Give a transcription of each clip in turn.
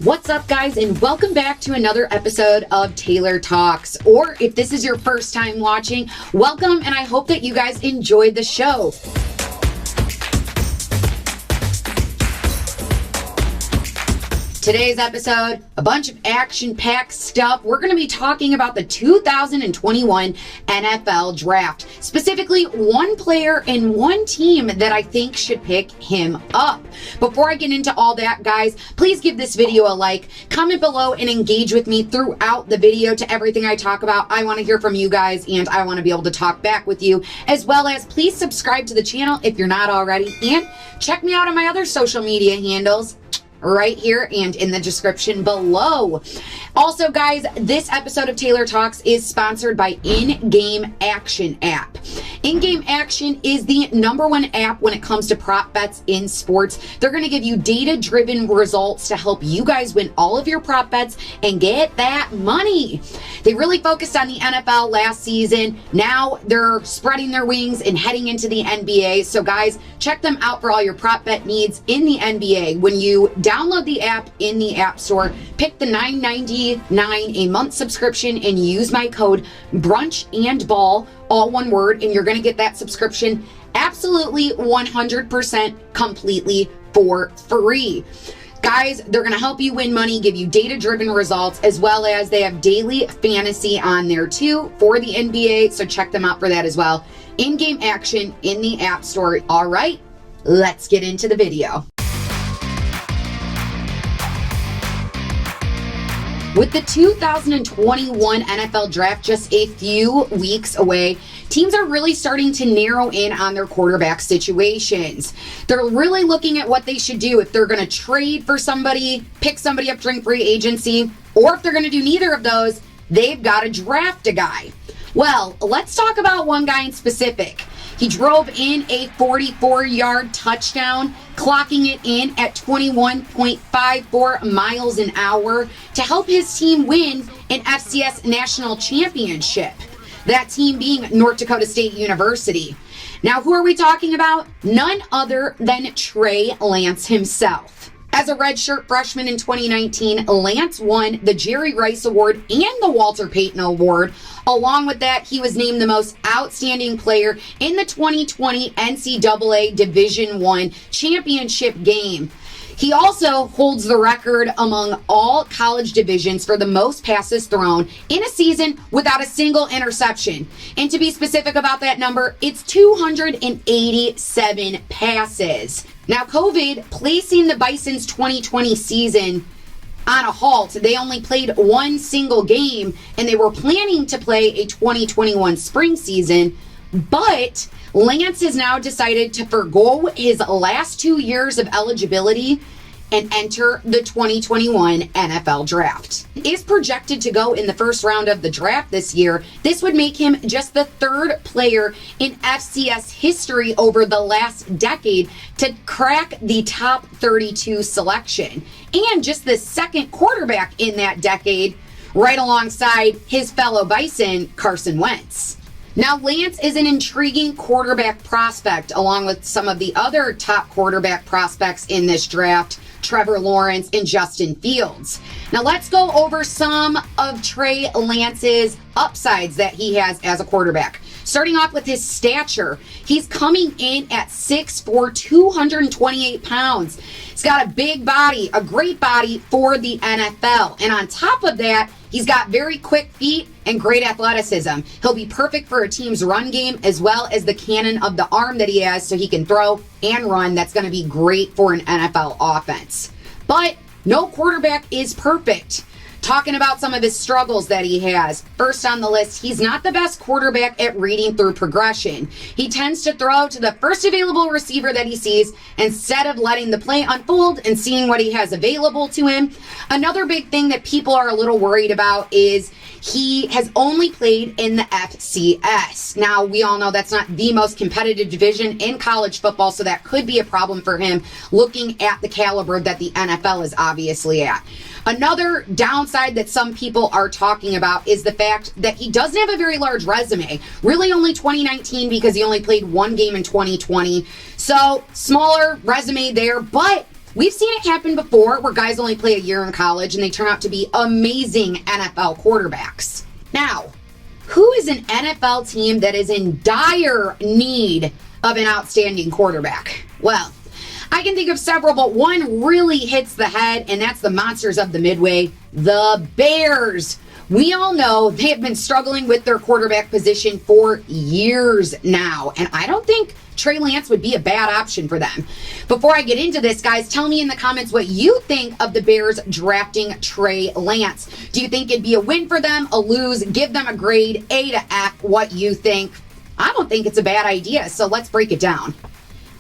What's up, guys, and welcome back to another episode of Taylor Talks. Or if this is your first time watching, welcome, and I hope that you guys enjoyed the show. Today's episode, a bunch of action-packed stuff. We're going to be talking about the 2021 NFL Draft. Specifically, one player and one team that I think should pick him up. Before I get into all that, guys, please give this video a like, comment below, and engage with me throughout the video to everything I talk about. I want to hear from you guys, and I want to be able to talk back with you, as well as please subscribe to the channel if you're not already, and check me out on my other social media handles right here and in the description below. Also, guys, this episode of Taylor Talks is sponsored by In-Game Action app. In-Game Action is the #1 app when it comes to prop bets in sports. They're going to give you data-driven results to help you guys win all of your prop bets and get that money. They really focused on the NFL last season. Now they're spreading their wings and heading into the NBA. So, guys, check them out for all your prop bet needs in the NBA. When you download the app in the App Store, pick the $9.99 a month subscription and use my code BRUNCHANDBALL, all one word, and you're going to get that subscription absolutely 100% completely for free. Guys, they're going to help you win money, give you data-driven results, as well as they have daily fantasy on there too for the NBA, so check them out for that as well. In-Game Action in the App Store. All right, let's get into the video. With the 2021 NFL Draft just a few weeks away, teams are really starting to narrow in on their quarterback situations. They're really looking at what they should do if they're going to trade for somebody, pick somebody up during free agency, or if they're going to do neither of those, they've got to draft a guy. Well, let's talk about one guy in specific. He drove in a 44-yard touchdown, clocking it in at 21.54 miles an hour to help his team win an FCS national championship. That team being North Dakota State University. Now, who are we talking about? None other than Trey Lance himself. As a redshirt freshman in 2019, Lance won the Jerry Rice Award and the Walter Payton Award. Along with that, he was named the most outstanding player in the 2020 NCAA Division I championship game. He also holds the record among all college divisions for the most passes thrown in a season without a single interception. And to be specific about that number, it's 287 passes. Now, COVID placing the Bison's 2020 season on a halt. They only played one single game, and they were planning to play a 2021 spring season, but Lance has now decided to forgo his last 2 years of eligibility and enter the 2021 NFL Draft. He is projected to go in the first round of the draft this year. This would make him just the third player in FCS history over the last decade to crack the top 32 selection, and just the second quarterback in that decade, right alongside his fellow Bison, Carson Wentz. Now, Lance is an intriguing quarterback prospect, along with some of the other top quarterback prospects in this draft, Trevor Lawrence and Justin Fields. Now, let's go over some of Trey Lance's upsides that he has as a quarterback. Starting off with his stature, he's coming in at 6'4", 228 pounds. He's got a big body, a great body for the NFL. And on top of that, he's got very quick feet and great athleticism. He'll be perfect for a team's run game, as well as the cannon of the arm that he has, so he can throw and run. That's going to be great for an NFL offense. But no quarterback is perfect. Talking about some of his struggles that he has. First on the list, he's not the best quarterback at reading through progression. He tends to throw to the first available receiver that he sees instead of letting the play unfold and seeing what he has available to him. Another big thing that people are a little worried about is he has only played in the FCS. Now, we all know that's not the most competitive division in college football, so that could be a problem for him looking at the caliber that the NFL is obviously at. Another downside that some people are talking about is the fact that he doesn't have a very large resume. Really only 2019 because he only played one game in 2020. So, smaller resume there, but We've seen it happen before where guys only play a year in college and they turn out to be amazing NFL quarterbacks. Now, who is an NFL team that is in dire need of an outstanding quarterback? Well, I can think of several, but one really hits the head, and that's the monsters of the Midway, the Bears. We all know they have been struggling with their quarterback position for years now, and I don't think Trey Lance would be a bad option for them. Before I get into this, guys, tell me in the comments what you think of the Bears drafting Trey Lance. Do you think it'd be a win for them, a lose? Give them a grade, A to F, what you think. I don't think it's a bad idea, so let's break it down.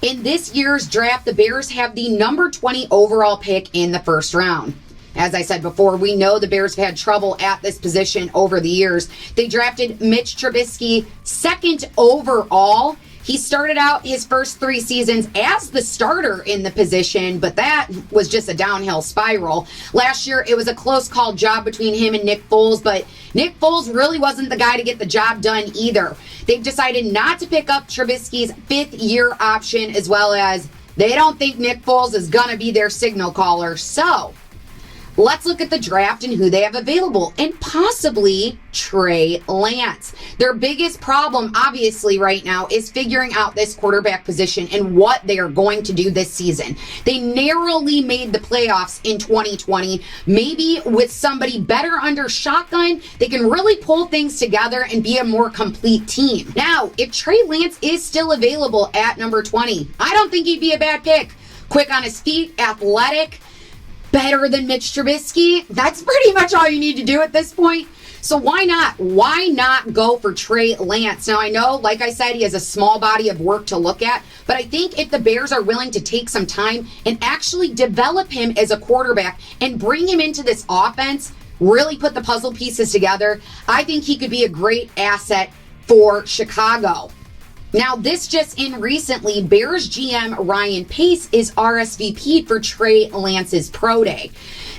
In this year's draft, the Bears have the number 20 overall pick in the first round. As I said before, we know the Bears have had trouble at this position over the years. They drafted Mitch Trubisky second overall. He started out his first 3 seasons as the starter in the position, but that was just a downhill spiral. Last year, it was a close call job between him and Nick Foles, but Nick Foles really wasn't the guy to get the job done either. They've decided not to pick up Trubisky's 5th-year option, as well as they don't think Nick Foles is going to be their signal caller. So let's look at the draft and who they have available, and possibly Trey Lance. Their biggest problem, obviously, right now is figuring out this quarterback position and what they are going to do this season. They narrowly made the playoffs in 2020. Maybe with somebody better under shotgun, they can really pull things together and be a more complete team. Now, if Trey Lance is still available at number 20, I don't think he'd be a bad pick. Quick on his feet, athletic, better than Mitch Trubisky. That's pretty much all you need to do at this point. So why not? Why not go for Trey Lance? Now, I know, like I said, he has a small body of work to look at, but I think if the Bears are willing to take some time and actually develop him as a quarterback and bring him into this offense, really put the puzzle pieces together, I think he could be a great asset for Chicago. Now, this just in recently, Bears GM Ryan Pace is RSVP'd for Trey Lance's pro day.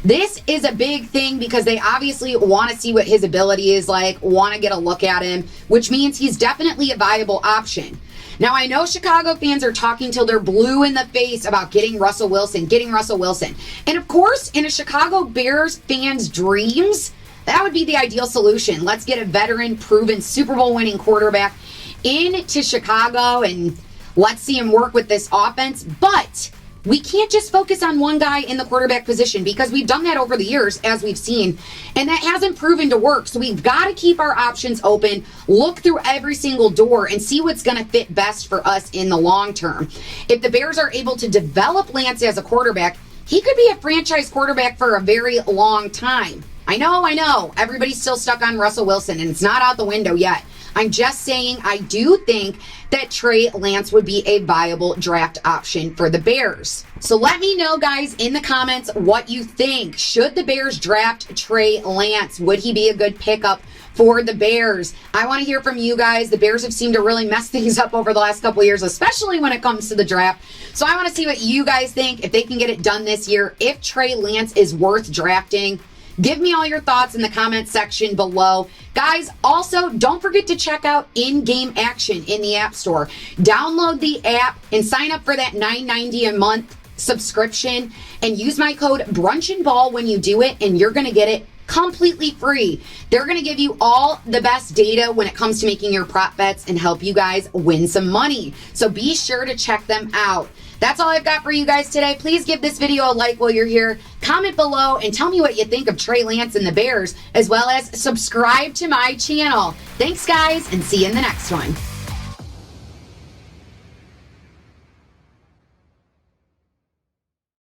This is a big thing because they obviously want to see what his ability is like, want to get a look at him, which means he's definitely a viable option. Now, I know Chicago fans are talking till they're blue in the face about getting Russell Wilson. And of course, in a Chicago Bears fan's dreams, that would be the ideal solution. Let's get a veteran, proven Super Bowl winning quarterback into Chicago and let's see him work with this offense. But we can't just focus on one guy in the quarterback position because we've done that over the years, as we've seen, and that hasn't proven to work. So we've got to keep our options open, look through every single door, and see what's going to fit best for us in the long term. If the Bears are able to develop Lance as a quarterback, he could be a franchise quarterback for a very long time. I know, everybody's still stuck on Russell Wilson, and it's not out the window yet. I'm just saying I do think that Trey Lance would be a viable draft option for the Bears. So let me know, guys, in the comments what you think. Should the Bears draft Trey Lance? Would he be a good pickup for the Bears? I want to hear from you guys. The Bears have seemed to really mess things up over the last couple of years, especially when it comes to the draft. So I want to see what you guys think, if they can get it done this year, if Trey Lance is worth drafting. Give me all your thoughts in the comment section below. Guys, also, don't forget to check out in-game action in the App Store. Download the app and sign up for that $9.90 a month subscription and use my code BrunchandBall when you do it, and you're going to get it completely free. They're going to give you all the best data when it comes to making your prop bets and help you guys win some money. So be sure to check them out. That's all I've got for you guys today. Please give this video a like while you're here. Comment below and tell me what you think of Trey Lance and the Bears, as well as subscribe to my channel. Thanks, guys, and see you in the next one.